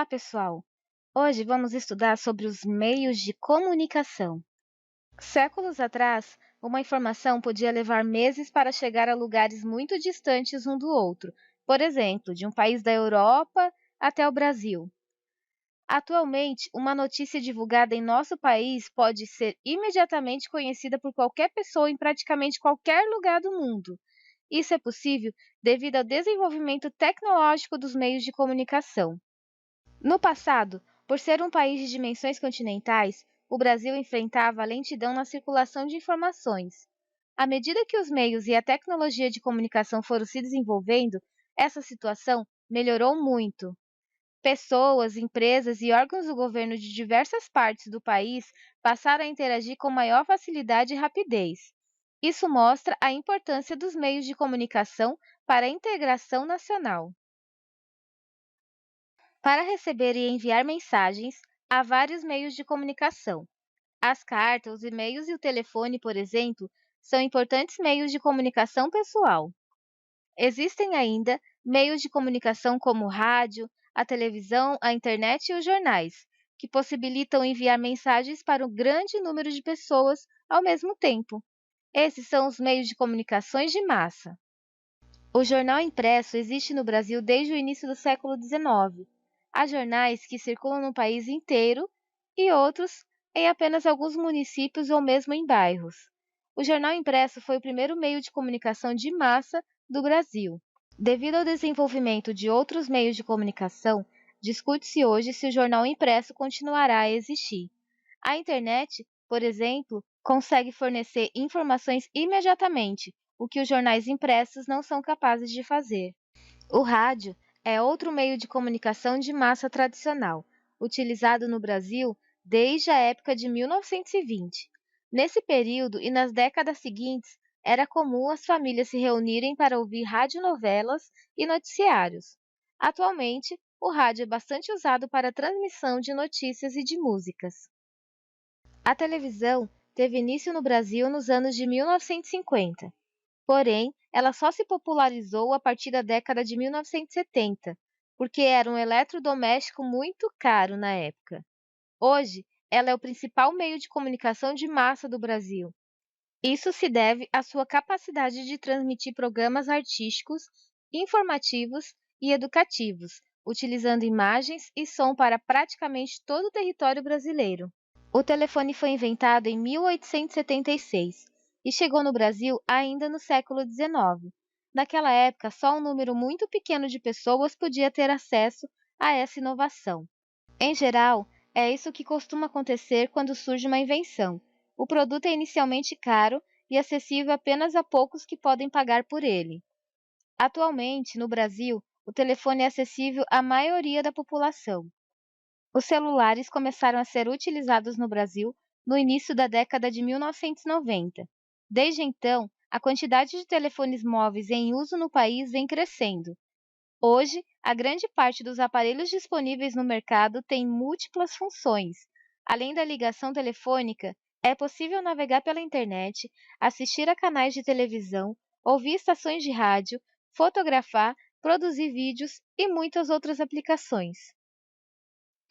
Olá, pessoal! Hoje vamos estudar sobre os meios de comunicação. Séculos atrás, uma informação podia levar meses para chegar a lugares muito distantes um do outro, por exemplo, de um país da Europa até o Brasil. Atualmente, uma notícia divulgada em nosso país pode ser imediatamente conhecida por qualquer pessoa em praticamente qualquer lugar do mundo. Isso é possível devido ao desenvolvimento tecnológico dos meios de comunicação. No passado, por ser um país de dimensões continentais, o Brasil enfrentava a lentidão na circulação de informações. À medida que os meios e a tecnologia de comunicação foram se desenvolvendo, essa situação melhorou muito. Pessoas, empresas e órgãos do governo de diversas partes do país passaram a interagir com maior facilidade e rapidez. Isso mostra a importância dos meios de comunicação para a integração nacional. Para receber e enviar mensagens, há vários meios de comunicação. As cartas, os e-mails e o telefone, por exemplo, são importantes meios de comunicação pessoal. Existem ainda meios de comunicação como o rádio, a televisão, a internet e os jornais, que possibilitam enviar mensagens para um grande número de pessoas ao mesmo tempo. Esses são os meios de comunicações de massa. O jornal impresso existe no Brasil desde o início do século XIX. Há jornais que circulam no país inteiro e outros em apenas alguns municípios ou mesmo em bairros. O jornal impresso foi o primeiro meio de comunicação de massa do Brasil. Devido ao desenvolvimento de outros meios de comunicação, discute-se hoje se o jornal impresso continuará a existir. A internet, por exemplo, consegue fornecer informações imediatamente, o que os jornais impressos não são capazes de fazer. O rádio é outro meio de comunicação de massa tradicional, utilizado no Brasil desde a época de 1920. Nesse período e nas décadas seguintes, era comum as famílias se reunirem para ouvir radionovelas e noticiários. Atualmente, o rádio é bastante usado para a transmissão de notícias e de músicas. A televisão teve início no Brasil nos anos de 1950. Porém, ela só se popularizou a partir da década de 1970, porque era um eletrodoméstico muito caro na época. Hoje, ela é o principal meio de comunicação de massa do Brasil. Isso se deve à sua capacidade de transmitir programas artísticos, informativos e educativos, utilizando imagens e som para praticamente todo o território brasileiro. O telefone foi inventado em 1876 e chegou no Brasil ainda no século XIX. Naquela época, só um número muito pequeno de pessoas podia ter acesso a essa inovação. Em geral, é isso que costuma acontecer quando surge uma invenção. O produto é inicialmente caro e acessível apenas a poucos que podem pagar por ele. Atualmente, no Brasil, o telefone é acessível à maioria da população. Os celulares começaram a ser utilizados no Brasil no início da década de 1990. Desde então, a quantidade de telefones móveis em uso no país vem crescendo. Hoje, a grande parte dos aparelhos disponíveis no mercado tem múltiplas funções. Além da ligação telefônica, é possível navegar pela internet, assistir a canais de televisão, ouvir estações de rádio, fotografar, produzir vídeos e muitas outras aplicações.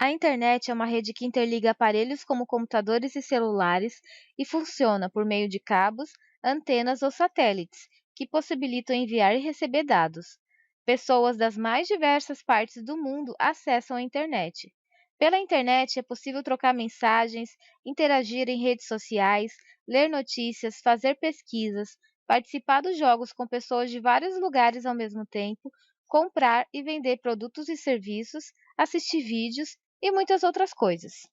A internet é uma rede que interliga aparelhos como computadores e celulares e funciona por meio de cabos, antenas ou satélites, que possibilitam enviar e receber dados. Pessoas das mais diversas partes do mundo acessam a internet. Pela internet é possível trocar mensagens, interagir em redes sociais, ler notícias, fazer pesquisas, participar dos jogos com pessoas de vários lugares ao mesmo tempo, comprar e vender produtos e serviços, assistir vídeos e muitas outras coisas.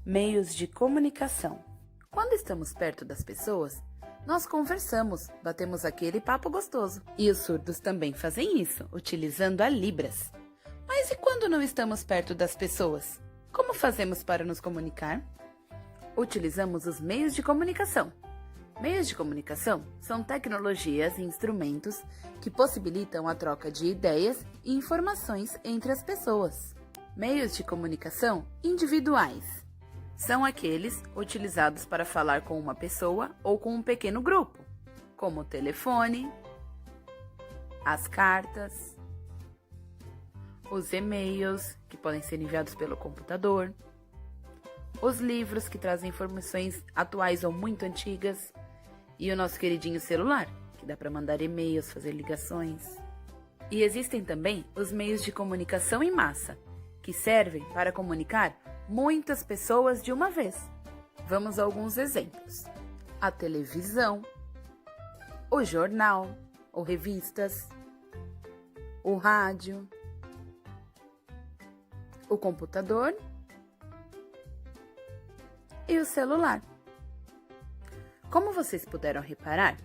Meios de comunicação. Quando estamos perto das pessoas, nós conversamos, batemos aquele papo gostoso. E os surdos também fazem isso, utilizando a Libras. Mas e quando não estamos perto das pessoas? Como fazemos para nos comunicar? Utilizamos os meios de comunicação. Meios de comunicação são tecnologias e instrumentos que possibilitam a troca de ideias e informações entre as pessoas. Meios de comunicação individuais são aqueles utilizados para falar com uma pessoa ou com um pequeno grupo, como o telefone, as cartas, os e-mails, que podem ser enviados pelo computador, os livros, que trazem informações atuais ou muito antigas, e o nosso queridinho celular, que dá para mandar e-mails, fazer ligações. E existem também os meios de comunicação em massa, que servem para comunicar muitas pessoas de uma vez. Vamos a alguns exemplos: a televisão, o jornal ou revistas, o rádio, o computador e o celular. Como vocês puderam reparar,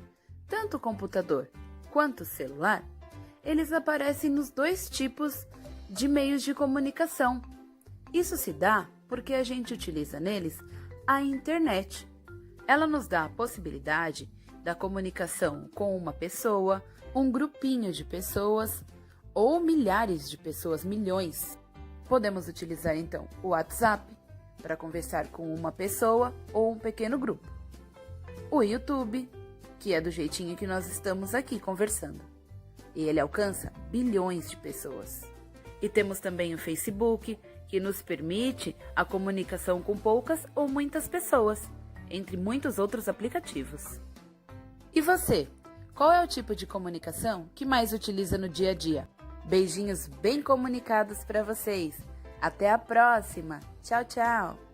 tanto o computador quanto o celular, eles aparecem nos dois tipos de meios de comunicação. Isso se dá porque a gente utiliza neles a internet. Ela nos dá a possibilidade da comunicação com uma pessoa, um grupinho de pessoas ou milhares de pessoas, milhões. Podemos utilizar então o WhatsApp para conversar com uma pessoa ou um pequeno grupo. O YouTube, que é do jeitinho que nós estamos aqui conversando. E ele alcança bilhões de pessoas. E temos também o Facebook, que nos permite a comunicação com poucas ou muitas pessoas, entre muitos outros aplicativos. E você, qual é o tipo de comunicação que mais utiliza no dia a dia? Beijinhos bem comunicados para vocês. Até a próxima. Tchau, tchau.